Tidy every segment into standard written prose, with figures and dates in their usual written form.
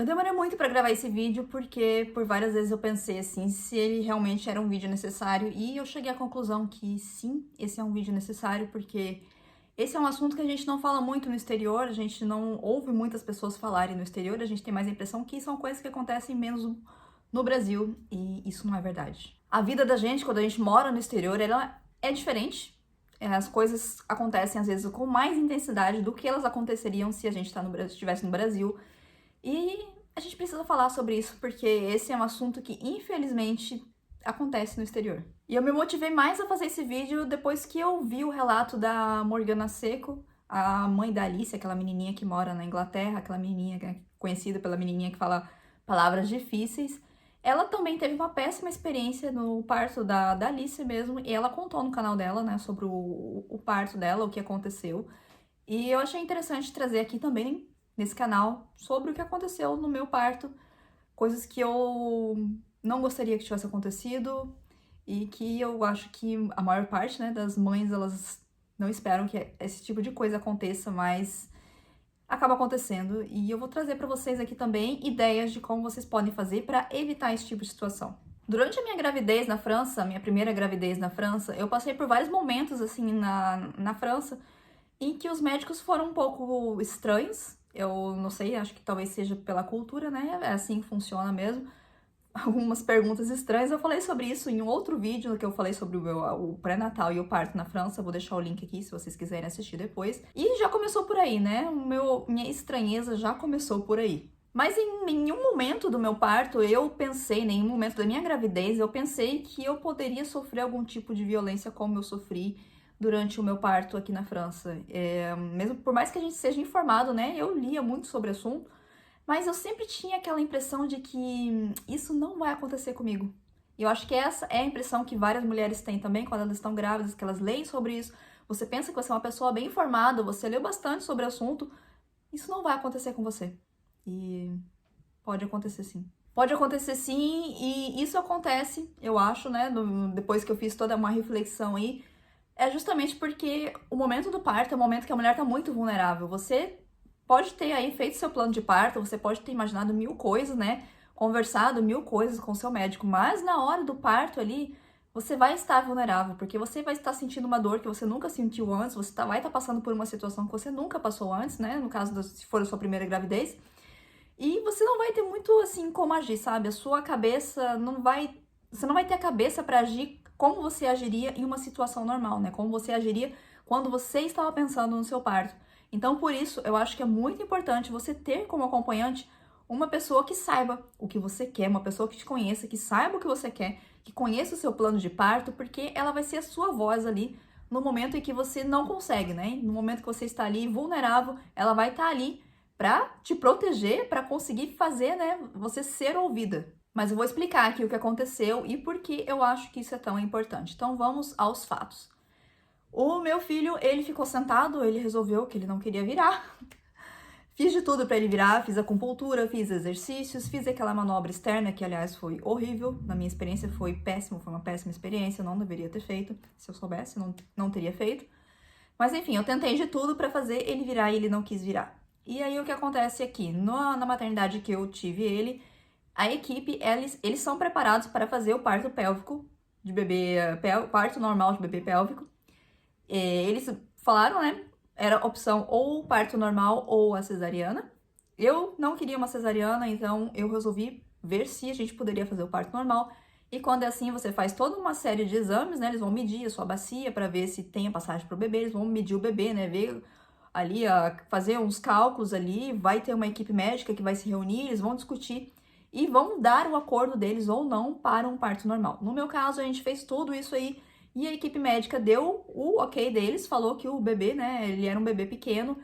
Eu demorei muito pra gravar esse vídeo porque por várias vezes eu pensei assim, se ele realmente era um vídeo necessário, e eu cheguei à conclusão que sim, esse é um vídeo necessário porque esse é um assunto que a gente não fala muito no exterior, a gente não ouve muitas pessoas falarem no exterior, a gente tem mais a impressão que são coisas que acontecem menos no Brasil, e isso não é verdade. A vida da gente, quando a gente mora no exterior, ela é diferente. As coisas acontecem às vezes com mais intensidade do que elas aconteceriam se a gente estivesse no Brasil. E a gente precisa falar sobre isso porque esse é um assunto que, infelizmente, acontece no exterior. E eu me motivei mais a fazer esse vídeo depois que eu vi o relato da Morgana Secco, a mãe da Alice, aquela menininha que mora na Inglaterra, aquela menininha que é conhecida pela menininha que fala palavras difíceis. Ela também teve uma péssima experiência no parto da Alice mesmo, e ela contou no canal dela, né, sobre o parto dela, o que aconteceu. E eu achei interessante trazer aqui também, nesse canal, sobre o que aconteceu no meu parto, coisas que eu não gostaria que tivesse acontecido e que eu acho que a maior parte, né, das mães, elas não esperam que esse tipo de coisa aconteça, mas acaba acontecendo. E eu vou trazer para vocês aqui também ideias de como vocês podem fazer para evitar esse tipo de situação. Durante a minha gravidez na França, minha primeira gravidez na França, eu passei por vários momentos assim na França em que os médicos foram um pouco estranhos. Eu não sei, acho que talvez seja pela cultura, né? É assim que funciona mesmo. Algumas perguntas estranhas. Eu falei sobre isso em um outro vídeo que eu falei sobre o pré-natal e o parto na França. Vou deixar o link aqui se vocês quiserem assistir depois. E já começou por aí, né? Minha estranheza já começou por aí. Mas em nenhum momento do meu parto eu pensei, em nenhum momento da minha gravidez, eu pensei que eu poderia sofrer algum tipo de violência como eu sofri durante o meu parto aqui na França. Mesmo por mais que a gente seja informado, né? Eu lia muito sobre o assunto, mas eu sempre tinha aquela impressão de que isso não vai acontecer comigo. E eu acho que essa é a impressão que várias mulheres têm também quando elas estão grávidas, que elas leem sobre isso. Você pensa que você é uma pessoa bem informada, você leu bastante sobre o assunto, isso não vai acontecer com você. E pode acontecer sim. Pode acontecer sim, e isso acontece, eu acho, né? Depois que eu fiz toda uma reflexão aí, é justamente porque o momento do parto é o momento que a mulher tá muito vulnerável. Você pode ter aí feito seu plano de parto, você pode ter imaginado mil coisas, né? Conversado mil coisas com seu médico, mas na hora do parto ali, você vai estar vulnerável, porque você vai estar sentindo uma dor que você nunca sentiu antes, vai estar passando por uma situação que você nunca passou antes, né? No caso, se for a sua primeira gravidez. E você não vai ter muito assim como agir, sabe? A sua cabeça não vai. Você não vai ter a cabeça para agir como você agiria em uma situação normal, né? Como você agiria quando você estava pensando no seu parto. Então, por isso, eu acho que é muito importante você ter como acompanhante uma pessoa que saiba o que você quer, uma pessoa que te conheça, que saiba o que você quer, que conheça o seu plano de parto, porque ela vai ser a sua voz ali no momento em que você não consegue, né? No momento que você está ali vulnerável, ela vai estar ali para te proteger, para conseguir fazer, né, você ser ouvida. Mas eu vou explicar aqui o que aconteceu e por que eu acho que isso é tão importante. Então vamos aos fatos. O meu filho, ele ficou sentado, ele resolveu que ele não queria virar. Fiz de tudo para ele virar, fiz acupuntura, fiz exercícios, fiz aquela manobra externa que, aliás, foi horrível. Na minha experiência foi péssimo, foi uma péssima experiência, eu não deveria ter feito. Se eu soubesse, não teria feito. Mas enfim, eu tentei de tudo para fazer ele virar e ele não quis virar. E aí o que acontece aqui? Na maternidade que eu tive ele, a equipe, eles são preparados para fazer o parto pélvico de bebê, parto normal de bebê pélvico. Eles falaram, né? Era opção ou parto normal ou a cesariana. Eu não queria uma cesariana, então eu resolvi ver se a gente poderia fazer o parto normal. E quando é assim, você faz toda uma série de exames, né? Eles vão medir a sua bacia para ver se tem a passagem para o bebê, eles vão medir o bebê, né? Ver ali, fazer uns cálculos ali, vai ter uma equipe médica que vai se reunir, eles vão discutir e vão dar o acordo deles ou não para um parto normal. No meu caso, a gente fez tudo isso aí e a equipe médica deu o ok deles, falou que o bebê, né, ele era um bebê pequeno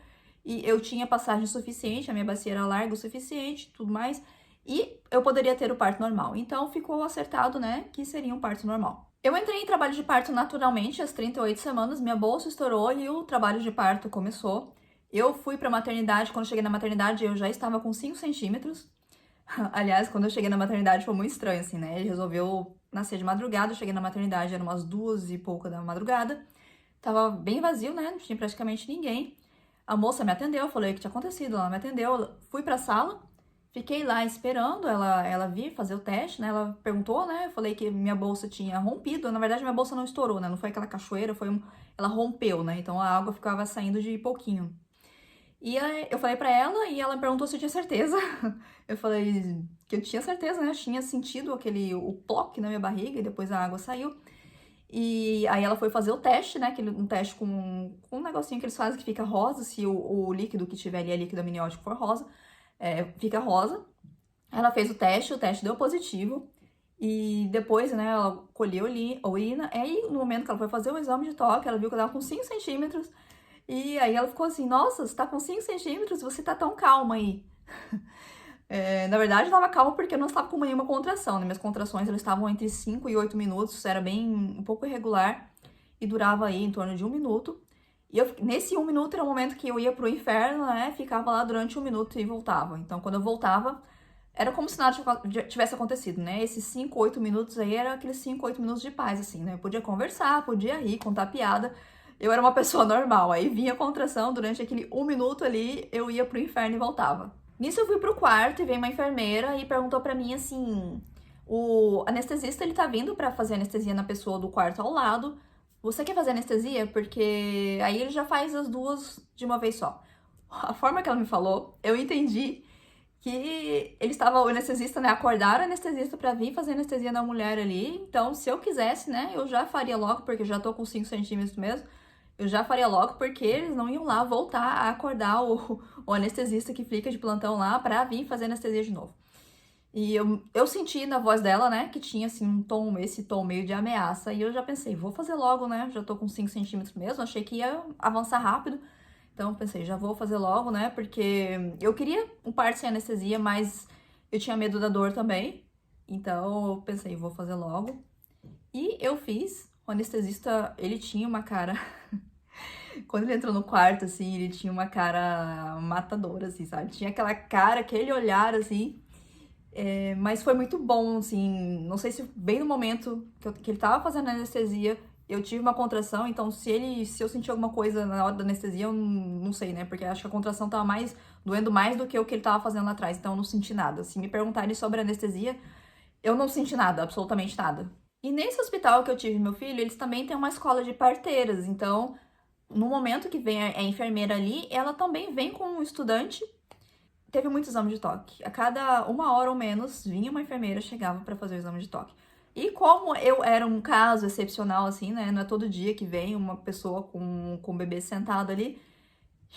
e eu tinha passagem suficiente, a minha bacia era larga o suficiente, tudo mais, e eu poderia ter o parto normal. Então ficou acertado, né, que seria um parto normal. Eu entrei em trabalho de parto naturalmente às 38 semanas, minha bolsa estourou e o trabalho de parto começou. Eu fui pra maternidade, quando cheguei na maternidade eu já estava com 5 centímetros. Aliás, quando eu cheguei na maternidade foi muito estranho, assim, né? Ele resolveu nascer de madrugada, eu cheguei na maternidade, eram umas 2 e pouca da madrugada. Tava bem vazio, né? Não tinha praticamente ninguém. A moça me atendeu, eu falei o que tinha acontecido, ela me atendeu, eu fui pra sala Fiquei lá esperando ela vir fazer o teste, né? Ela perguntou, né? Eu falei que minha bolsa tinha rompido. Na verdade, minha bolsa não estourou, né? Não foi aquela cachoeira, ela rompeu, né? Então a água ficava saindo de pouquinho. E aí, eu falei pra ela e ela me perguntou se eu tinha certeza. Eu falei que eu tinha certeza, né? Eu tinha sentido o toque na minha barriga e depois a água saiu. E aí ela foi fazer o teste, né? Um teste com um negocinho que eles fazem que fica rosa, se o líquido que tiver ali é líquido amniótico for rosa, fica rosa. Ela fez o teste deu positivo. E depois, né, ela colheu a urina. Aí, no momento que ela foi fazer o exame de toque, ela viu que eu tava com 5 centímetros. E aí ela ficou assim, nossa, você tá com 5 centímetros, você tá tão calma aí. Na verdade, eu tava calma porque eu não estava com nenhuma contração, né? Minhas contrações, elas estavam entre 5 e 8 minutos, era bem, um pouco irregular. E durava aí em torno de 1 minuto. E nesse 1 minuto era o momento que eu ia pro inferno, né? Ficava lá durante 1 minuto e voltava. Então, quando eu voltava, era como se nada tivesse acontecido, né? Esses 5, 8 minutos aí eram aqueles 5, 8 minutos de paz, assim, né? Eu podia conversar, podia rir, contar piada. Eu era uma pessoa normal. Aí vinha a contração, durante aquele 1 minuto ali, eu ia pro inferno e voltava. Nisso eu fui pro quarto e veio uma enfermeira e perguntou pra mim assim: o anestesista ele tá vindo pra fazer anestesia na pessoa do quarto ao lado. Você quer fazer anestesia? Porque aí ele já faz as duas de uma vez só. A forma que ela me falou, eu entendi que o anestesista, né, acordaram o anestesista pra vir fazer anestesia na mulher ali. Então, se eu quisesse, né, eu já faria logo, porque já tô com 5 centímetros mesmo. Eu já faria logo, porque eles não iam lá voltar a acordar o anestesista que fica de plantão lá pra vir fazer anestesia de novo. E eu senti na voz dela, né, que tinha, assim, esse tom meio de ameaça. E eu já pensei, vou fazer logo, né, já tô com 5 centímetros mesmo. Achei que ia avançar rápido. Então, pensei, já vou fazer logo, né? Porque eu queria um parto sem anestesia, mas eu tinha medo da dor também. Então, eu pensei, vou fazer logo. E eu fiz. O anestesista, ele tinha uma cara. Quando ele entrou no quarto, assim, ele tinha uma cara matadora, assim, sabe? Tinha aquela cara, aquele olhar, assim. Mas foi muito bom, assim. Não sei se bem no momento que ele tava fazendo a anestesia, eu tive uma contração, então se eu sentir alguma coisa na hora da anestesia, eu não sei, né? Porque acho que a contração tava doendo mais do que o que ele tava fazendo lá atrás, então eu não senti nada. Se me perguntarem sobre anestesia, eu não senti nada, absolutamente nada. E nesse hospital que eu tive meu filho, eles também têm uma escola de parteiras, então no momento que vem a enfermeira ali, ela também vem com um estudante. Teve muito exame de toque. A cada 1 hora ou menos, vinha uma enfermeira, chegava pra fazer o exame de toque. E como eu era um caso excepcional, assim, né? Não é todo dia que vem uma pessoa com um bebê sentado ali.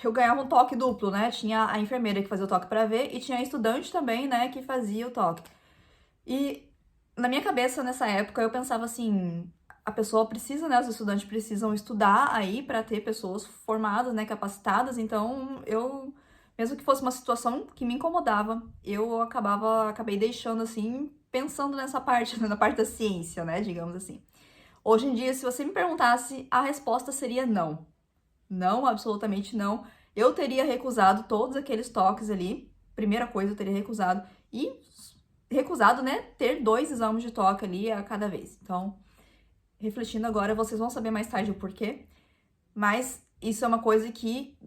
Eu ganhava um toque duplo, né? Tinha a enfermeira que fazia o toque pra ver e tinha a estudante também, né, que fazia o toque. E na minha cabeça, nessa época, eu pensava assim, a pessoa precisa, né, os estudantes precisam estudar aí pra ter pessoas formadas, né, capacitadas, então mesmo que fosse uma situação que me incomodava, eu acabei deixando assim, pensando nessa parte, na parte da ciência, né, digamos assim. Hoje em dia, se você me perguntasse, a resposta seria não. Não, absolutamente não. Eu teria recusado todos aqueles toques ali. Primeira coisa, eu teria recusado. E recusado, né, ter 2 exames de toque ali a cada vez. Então, refletindo agora, vocês vão saber mais tarde o porquê. Mas isso é uma coisa que,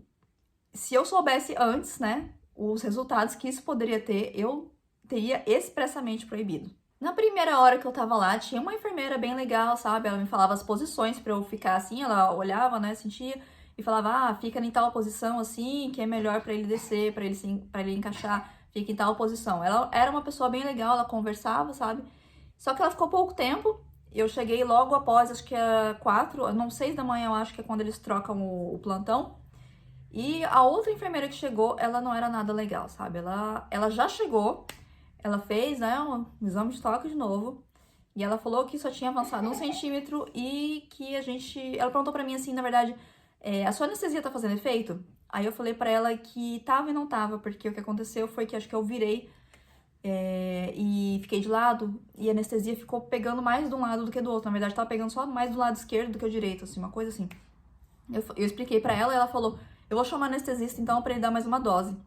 se eu soubesse antes, né, os resultados que isso poderia ter, eu teria expressamente proibido. Na primeira hora que eu tava lá, tinha uma enfermeira bem legal, sabe? Ela me falava as posições pra eu ficar assim, ela olhava, né, sentia e falava: "Ah, fica em tal posição assim, que é melhor pra ele descer, para ele encaixar, fica em tal posição". Ela era uma pessoa bem legal, ela conversava, sabe? Só que ela ficou pouco tempo. Eu cheguei logo após, acho que era 4, não, 6 da manhã, eu acho que é quando eles trocam o plantão. E a outra enfermeira que chegou, ela não era nada legal, sabe? Ela já chegou, ela fez, né, um exame de toque de novo. E ela falou que só tinha avançado 1 centímetro e que ela perguntou pra mim assim, na verdade, a sua anestesia tá fazendo efeito? Aí eu falei pra ela que tava e não tava, porque o que aconteceu foi que acho que eu virei e fiquei de lado, e a anestesia ficou pegando mais de um lado do que do outro. Na verdade, tava pegando só mais do lado esquerdo do que o direito, assim, uma coisa assim. Eu expliquei pra ela e ela falou: eu vou chamar anestesista então pra ele dar mais uma dose.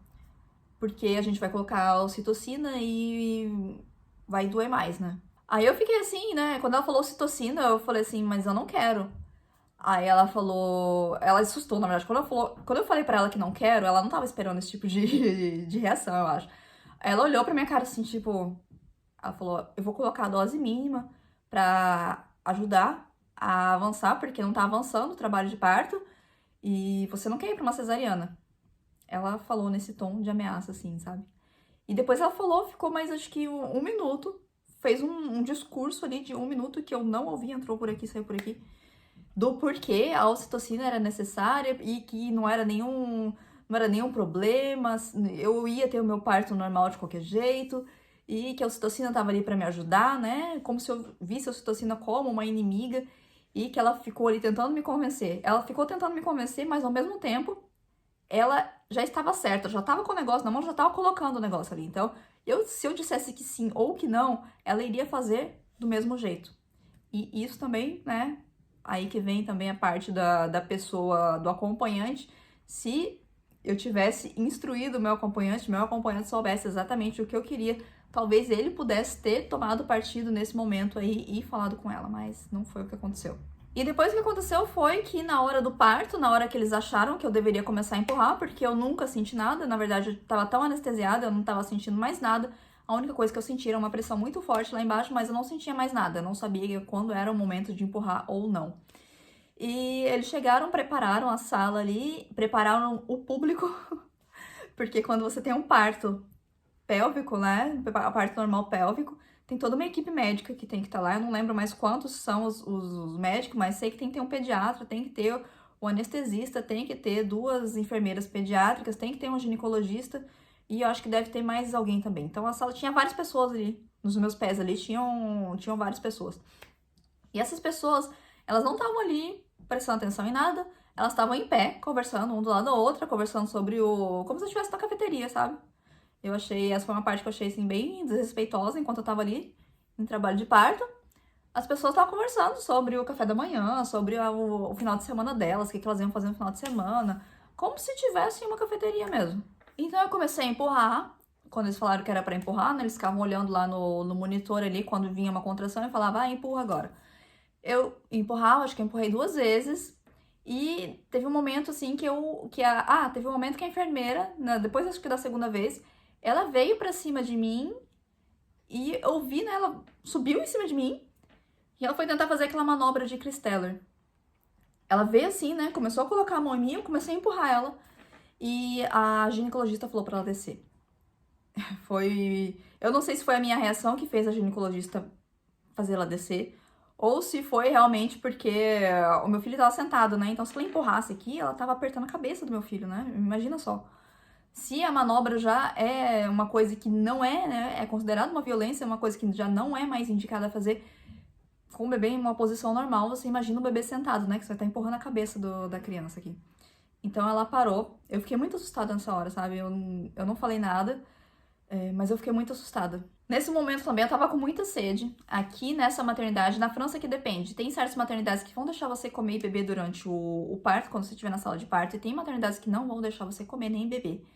Porque a gente vai colocar ocitocina e vai doer mais, né? Aí eu fiquei assim, né? Quando ela falou ocitocina, eu falei assim, mas eu não quero. Aí ela falou. Ela assustou, na verdade. Quando eu falei pra ela que não quero, ela não tava esperando esse tipo de reação, eu acho. Ela olhou pra minha cara assim, tipo... Ela falou, eu vou colocar a dose mínima pra ajudar a avançar, porque não tá avançando o trabalho de parto, e você não quer ir pra uma cesariana. Ela falou nesse tom de ameaça, assim, sabe? E depois ela falou, ficou mais acho que um minuto, fez um discurso ali de 1 minuto que eu não ouvi, entrou por aqui, saiu por aqui, do porquê a ocitocina era necessária e que não era nenhum problema, eu ia ter o meu parto normal de qualquer jeito, e que a ocitocina estava ali para me ajudar, né? Como se eu visse a ocitocina como uma inimiga, e que ela ficou ali tentando me convencer. Ela ficou tentando me convencer, mas ao mesmo tempo ela já estava certa, já estava com o negócio na mão, já estava colocando o negócio ali. Então, se eu dissesse que sim ou que não, ela iria fazer do mesmo jeito. E isso também, né? Aí que vem também a parte da pessoa, do acompanhante. Se eu tivesse instruído o meu acompanhante soubesse exatamente o que eu queria, talvez ele pudesse ter tomado partido nesse momento aí e falado com ela, mas não foi o que aconteceu. E depois o que aconteceu foi que na hora do parto, na hora que eles acharam que eu deveria começar a empurrar, porque eu nunca senti nada, na verdade eu tava tão anestesiada, eu não tava sentindo mais nada. A única coisa que eu sentia era uma pressão muito forte lá embaixo, mas eu não sentia mais nada, eu não sabia quando era o momento de empurrar ou não. E eles chegaram, prepararam a sala ali, prepararam o público, porque quando você tem um parto pélvico, né, parto normal pélvico, tem toda uma equipe médica que tem que estar lá. Eu não lembro mais quantos são os médicos, mas sei que tem que ter um pediatra, tem que ter o anestesista, tem que ter 2 enfermeiras pediátricas, tem que ter um ginecologista e eu acho que deve ter mais alguém também. Então a sala tinha várias pessoas ali, nos meus pés ali, tinham várias pessoas. E essas pessoas, elas não estavam ali prestando atenção em nada, elas estavam em pé, conversando um do lado da outra, conversando sobre como se eu estivesse na cafeteria, sabe? Essa foi uma parte que eu achei, assim, bem desrespeitosa enquanto eu tava ali em trabalho de parto. As pessoas estavam conversando sobre o café da manhã, sobre o final de semana delas, o que elas iam fazer no final de semana, como se tivesse uma cafeteria mesmo. Então eu comecei a empurrar, quando eles falaram que era pra empurrar, né, eles ficavam olhando lá no monitor ali, quando vinha uma contração, e falava, empurra agora. Eu empurrava, acho que eu empurrei 2 vezes, e teve um momento, assim, teve um momento que a enfermeira, né, depois acho que da segunda vez, ela veio pra cima de mim e eu vi, né, ela subiu em cima de mim e ela foi tentar fazer aquela manobra de Chris Taylor. Ela veio assim, né, começou a colocar a mão em mim, eu comecei a empurrar ela e a ginecologista falou pra ela descer. Eu não sei se foi a minha reação que fez a ginecologista fazer ela descer ou se foi realmente porque o meu filho tava sentado, né, então se ela empurrasse aqui, ela tava apertando a cabeça do meu filho, né, imagina só. Se a manobra já é uma coisa que não é, né, é considerada uma violência, é uma coisa que já não é mais indicada a fazer com o bebê em uma posição normal, você imagina o bebê sentado, né, que você vai estar empurrando a cabeça da criança aqui. Então ela parou, eu fiquei muito assustada nessa hora, sabe, eu não falei nada, mas eu fiquei muito assustada. Nesse momento também eu tava com muita sede, aqui nessa maternidade, na França que depende, tem certas maternidades que vão deixar você comer e beber durante o parto, quando você estiver na sala de parto, e tem maternidades que não vão deixar você comer nem beber.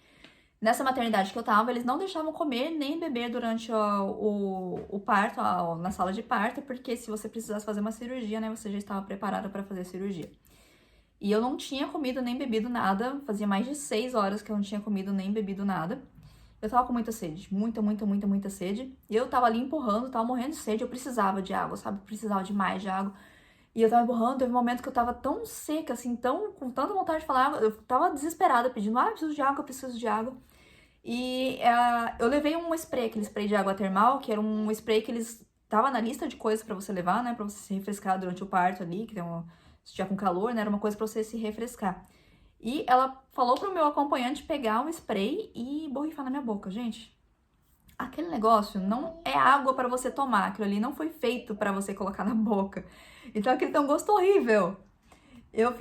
Nessa maternidade que eu tava, eles não deixavam comer nem beber durante o parto, na sala de parto, porque se você precisasse fazer uma cirurgia, né, você já estava preparada para fazer a cirurgia. E eu não tinha comido nem bebido nada, fazia mais de 6 horas que eu não tinha comido nem bebido nada. Eu tava com muita sede, muita sede. E eu tava ali empurrando, tava morrendo de sede, eu precisava de água, sabe? Eu precisava de mais de água. E eu tava empurrando, teve um momento que eu tava tão seca, assim, com tanta vontade de falar, eu tava desesperada, pedindo, eu preciso de água. E eu levei um spray, aquele spray de água termal, que era um spray que eles tava na lista de coisas pra você levar, né, pra você se refrescar durante o parto ali, que se tiver com calor, né, era uma coisa pra você se refrescar. E ela falou pro meu acompanhante pegar o spray e borrifar na minha boca, gente. Aquele negócio não é água pra você tomar, aquilo ali não foi feito pra você colocar na boca. Então aquele tem um gosto horrível. Eu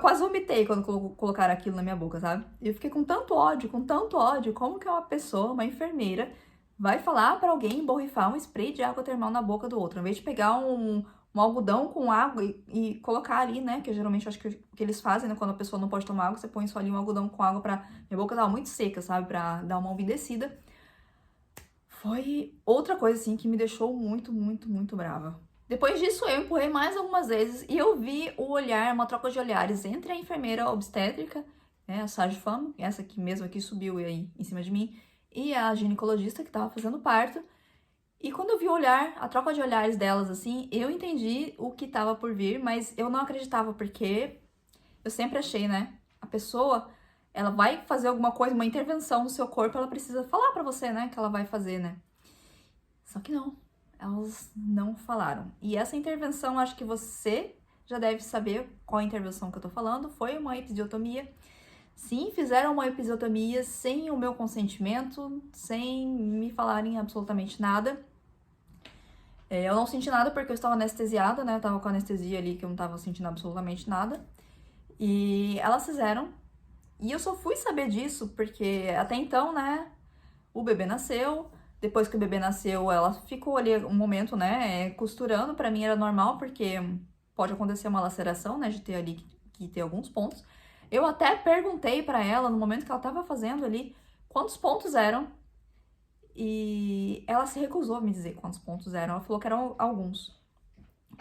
quase vomitei quando colocaram aquilo na minha boca, sabe? Eu fiquei com tanto ódio, como que uma pessoa, uma enfermeira, vai falar pra alguém borrifar um spray de água termal na boca do outro, ao invés de pegar um algodão com água e colocar ali, né, que geralmente eu acho que o que eles fazem, né, quando a pessoa não pode tomar água, você põe só ali um algodão com água pra... Minha boca tava muito seca, sabe, pra dar uma umedecida. Foi outra coisa, assim, que me deixou muito brava. Depois disso, eu empurrei mais algumas vezes e eu vi uma troca de olhares entre a enfermeira obstétrica, né, a sage-femme, essa que mesmo aqui subiu aí em cima de mim, e a ginecologista que tava fazendo o parto. E quando eu vi o olhar, a troca de olhares delas, assim, eu entendi o que tava por vir, mas eu não acreditava, porque eu sempre achei, né? A pessoa, ela vai fazer alguma coisa, uma intervenção no seu corpo, ela precisa falar pra você, né, que ela vai fazer, né? Só que não, elas não falaram. E essa intervenção, acho que você já deve saber qual a intervenção que eu tô falando, foi uma episiotomia. Sim, fizeram uma episiotomia sem o meu consentimento, sem me falarem absolutamente nada. Eu não senti nada porque eu estava anestesiada, né? Eu tava com anestesia ali que eu não tava sentindo absolutamente nada. E elas fizeram. E eu só fui saber disso porque até então, né? O bebê nasceu. Depois que o bebê nasceu, ela ficou ali um momento, né? Costurando. Pra mim era normal porque pode acontecer uma laceração, né? De ter ali que ter alguns pontos. Eu até perguntei pra ela no momento que ela tava fazendo ali quantos pontos eram. E ela se recusou a me dizer quantos pontos eram. Ela falou que eram alguns.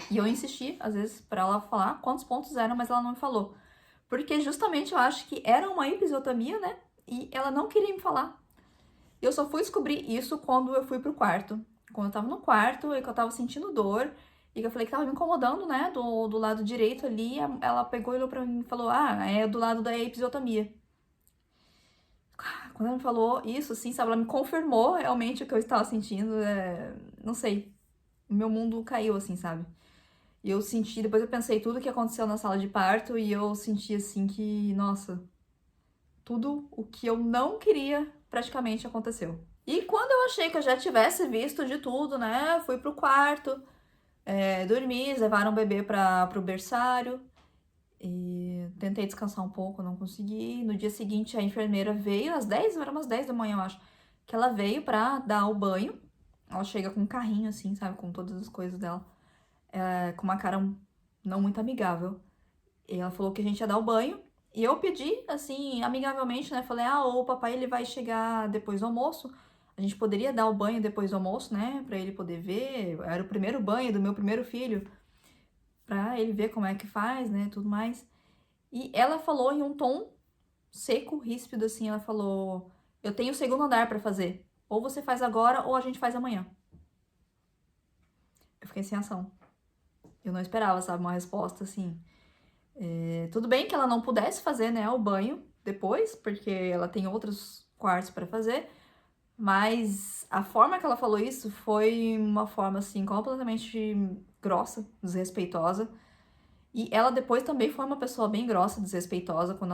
E eu insisti, às vezes, pra ela falar quantos pontos eram, mas ela não me falou. Porque justamente eu acho que era uma episiotomia, né? E ela não queria me falar. Eu só fui descobrir isso quando eu fui pro quarto. Quando eu tava no quarto e que eu tava sentindo dor. E que eu falei que tava me incomodando, né? Do lado direito ali. Ela pegou e olhou pra mim e falou: Ah, é do lado da episiotomia. Quando ela me falou isso, assim, sabe? Ela me confirmou realmente o que eu estava sentindo. Não sei. O meu mundo caiu, assim, sabe? E eu senti, depois eu pensei tudo o que aconteceu na sala de parto e eu senti, assim, que, nossa, tudo o que eu não queria praticamente aconteceu. E quando eu achei que eu já tivesse visto de tudo, né? Fui pro quarto, dormi, levaram o bebê pro berçário. E tentei descansar um pouco, não consegui. No dia seguinte, a enfermeira veio, às 10, era umas 10 da manhã, eu acho, que ela veio pra dar o banho. Ela chega com um carrinho, assim, sabe, com todas as coisas dela, com uma cara não muito amigável. E ela falou que a gente ia dar o banho. E eu pedi, assim, amigavelmente, né? Falei, o papai ele vai chegar depois do almoço. A gente poderia dar o banho depois do almoço, né? Pra ele poder ver. Era o primeiro banho do meu primeiro filho. Pra ele ver como é que faz, né? Tudo mais. E ela falou em um tom seco, ríspido, assim, ela falou: Eu tenho o segundo andar pra fazer. Ou você faz agora, ou a gente faz amanhã. Eu fiquei sem ação. Eu não esperava, sabe, uma resposta assim. Tudo bem que ela não pudesse fazer, né, o banho depois, porque ela tem outros quartos pra fazer. Mas a forma que ela falou isso foi uma forma, assim, completamente grossa, desrespeitosa. E ela depois também foi uma pessoa bem grossa, desrespeitosa, quando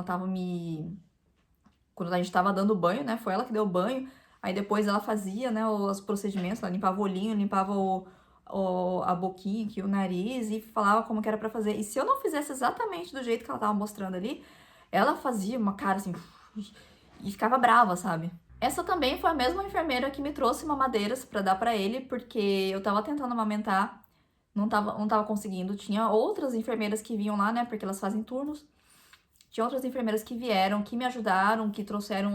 a gente tava dando banho, né? Foi ela que deu o banho. Aí depois ela fazia, né, os procedimentos, ela limpava o olhinho, limpava a boquinha aqui, o nariz e falava como que era pra fazer. E se eu não fizesse exatamente do jeito que ela tava mostrando ali, ela fazia uma cara assim e ficava brava, sabe? Essa também foi a mesma enfermeira que me trouxe mamadeiras pra dar pra ele, porque eu tava tentando amamentar, não tava conseguindo. Tinha outras enfermeiras que vinham lá, né, porque elas fazem turnos. Tinha outras enfermeiras que vieram, que me ajudaram, que trouxeram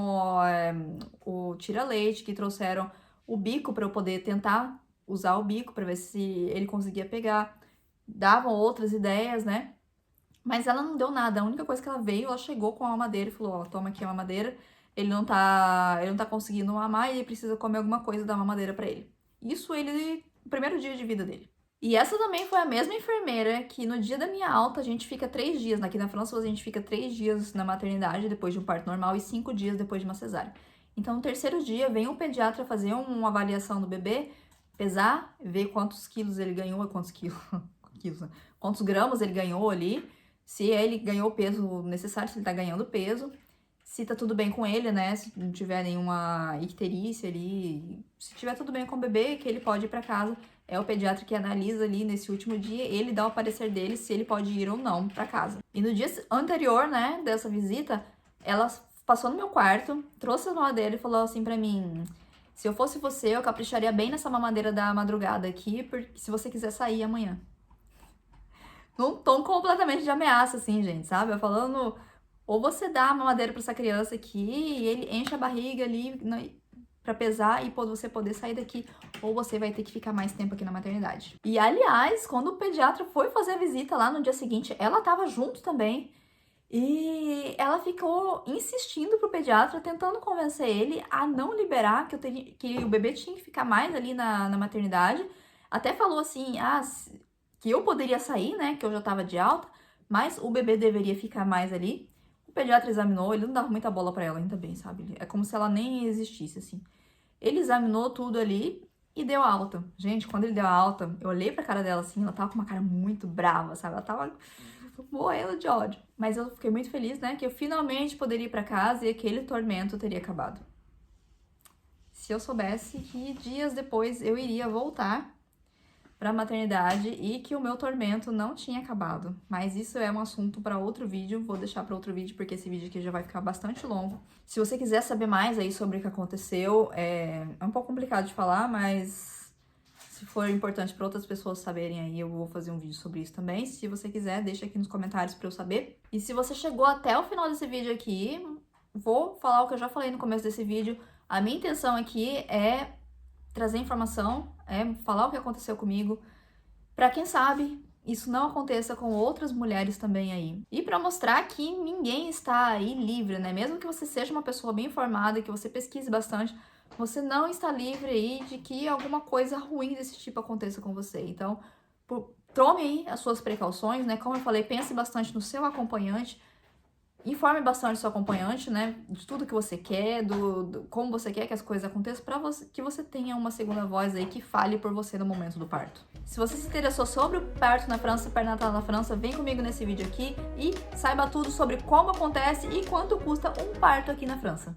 o tira-leite, que trouxeram o bico para eu poder tentar usar o bico para ver se ele conseguia pegar. Davam outras ideias, né? Mas ela não deu nada. A única coisa que ela veio, ela chegou com a mamadeira e falou: Ó, toma aqui a mamadeira. Ele não tá conseguindo mamar e ele precisa comer alguma coisa da mamadeira para ele. Isso ele, no primeiro dia de vida dele. E essa também foi a mesma enfermeira que no dia da minha alta a gente fica 3 dias. Aqui na França a gente fica 3 dias na maternidade depois de um parto normal e 5 dias depois de uma cesárea. Então no terceiro dia vem um pediatra fazer uma avaliação do bebê, pesar, ver quantos quilos ele ganhou, quantos gramas ele ganhou ali, se ele ganhou o peso necessário, se ele tá ganhando peso, se tá tudo bem com ele, né? Se não tiver nenhuma icterícia ali, se tiver tudo bem com o bebê, que ele pode ir pra casa. É o pediatra que analisa ali nesse último dia, ele dá o parecer dele se ele pode ir ou não pra casa. E no dia anterior, né, dessa visita, ela passou no meu quarto, trouxe a mamadeira e falou assim pra mim: se eu fosse você, eu capricharia bem nessa mamadeira da madrugada aqui, porque se você quiser sair amanhã. Num tom completamente de ameaça, assim, gente, sabe? Eu falando, ou você dá a mamadeira pra essa criança aqui, e ele enche a barriga ali, pra pesar e você poder sair daqui, ou você vai ter que ficar mais tempo aqui na maternidade. E, aliás, quando o pediatra foi fazer a visita lá no dia seguinte, ela tava junto também. E ela ficou insistindo pro pediatra, tentando convencer ele a não liberar, que o bebê tinha que ficar mais ali na maternidade. Até falou assim, que eu poderia sair, né, que eu já tava de alta, mas o bebê deveria ficar mais ali. O pediatra examinou, ele não dava muita bola pra ela, ainda bem, sabe? É como se ela nem existisse, assim. Ele examinou tudo ali e deu alta. Gente, quando ele deu a alta, eu olhei pra cara dela assim, ela tava com uma cara muito brava, sabe? Ela tava morrendo de ódio. Mas eu fiquei muito feliz, né, que eu finalmente poderia ir pra casa e aquele tormento teria acabado. Se eu soubesse que dias depois eu iria voltar pra maternidade e que o meu tormento não tinha acabado. Mas isso é um assunto para outro vídeo, vou deixar para outro vídeo porque esse vídeo aqui já vai ficar bastante longo. Se você quiser saber mais aí sobre o que aconteceu, é um pouco complicado de falar, mas se for importante para outras pessoas saberem aí, eu vou fazer um vídeo sobre isso também. Se você quiser, deixa aqui nos comentários para eu saber. E se você chegou até o final desse vídeo aqui, vou falar o que eu já falei no começo desse vídeo. A minha intenção aqui é trazer informação, falar o que aconteceu comigo, para quem sabe isso não aconteça com outras mulheres também aí. E para mostrar que ninguém está aí livre, né? Mesmo que você seja uma pessoa bem informada, que você pesquise bastante, você não está livre aí de que alguma coisa ruim desse tipo aconteça com você. Então, tome aí as suas precauções, né? Como eu falei, pense bastante no seu acompanhante. Informe bastante seu acompanhante, né, de tudo que você quer, como você quer que as coisas aconteçam, para que você tenha uma segunda voz aí que fale por você no momento do parto. Se você se interessou sobre o parto na França, perinatal na França, vem comigo nesse vídeo aqui e saiba tudo sobre como acontece e quanto custa um parto aqui na França.